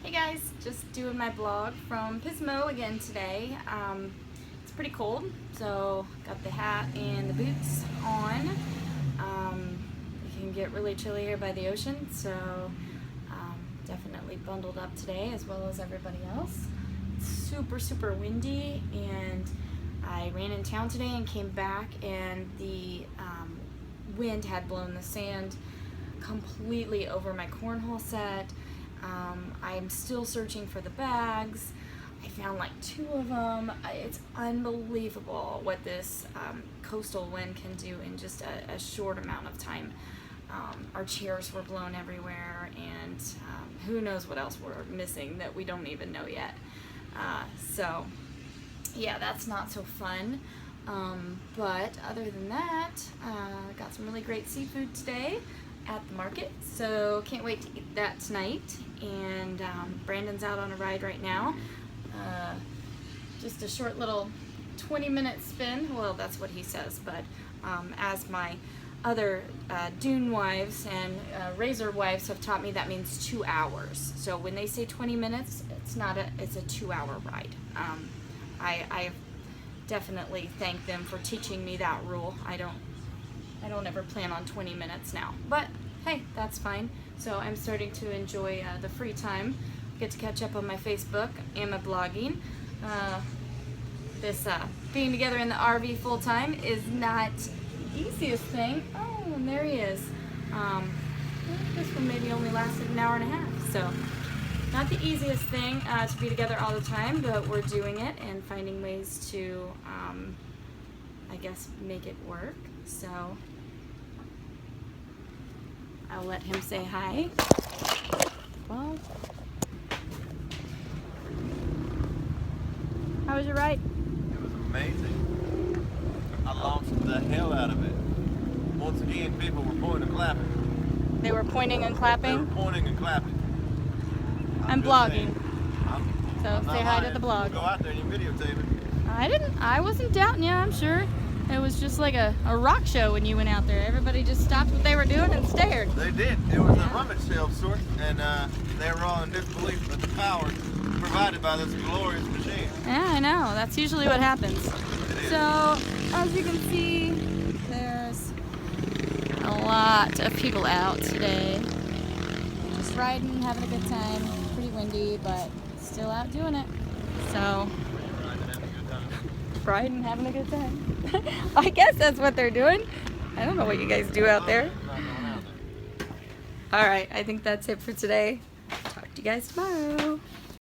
Hey guys, just doing my vlog from Pismo again today. It's pretty cold, so got the hat and the boots on. It can get really chilly here by the ocean, so definitely bundled up today as well as everybody else. It's super windy, and I ran in town today and came back, and the wind had blown the sand completely over my cornhole set. I'm still searching for the bags. I found like 2 of them. It's unbelievable what this coastal wind can do in just a short amount of time. Our chairs were blown everywhere, and who knows what else we're missing that we don't even know yet. So yeah, that's not so fun. But other than that, got some really great seafood today at the market, so can't wait to eat that tonight. And Brandon's out on a ride right now. Just a short little 20-minute spin. Well, that's what he says, but as my other Dune wives and Razor wives have taught me, that means 2 hours. So when they say 20 minutes, it's a 2-hour ride. I definitely thank them for teaching me that rule. I don't ever plan on 20 minutes now, but hey, that's fine. So I'm starting to enjoy the free time. Get to catch up on my Facebook and my blogging. This being together in the RV full time is not the easiest thing. Oh, and there he is. This one maybe only lasted an hour and a half, so not the easiest thing to be together all the time, but we're doing it and finding ways to, I guess, make it work. So I'll let him say hi. Well, how was your ride? It was amazing. I launched the hell out of it. Once again, people were pointing and clapping. They were pointing and They clapping? were pointing and clapping. I'm blogging. So I'm say hi to the blog. Go out there and you videotape it. I wasn't doubting you, I'm sure. It was just like a rock show when you went out there. Everybody just stopped what they were doing and stared. They did. It was a rummage sale of sorts, and they were all in disbelief at the power provided by this glorious machine. Yeah, I know. That's usually what happens. So, as you can see, there's a lot of people out today. Just riding, having a good time. Pretty windy, but still out doing it. So, riding, having a good time. I guess that's what they're doing. I don't know what you guys do out there. Alright, I think that's it for today. Talk to you guys tomorrow.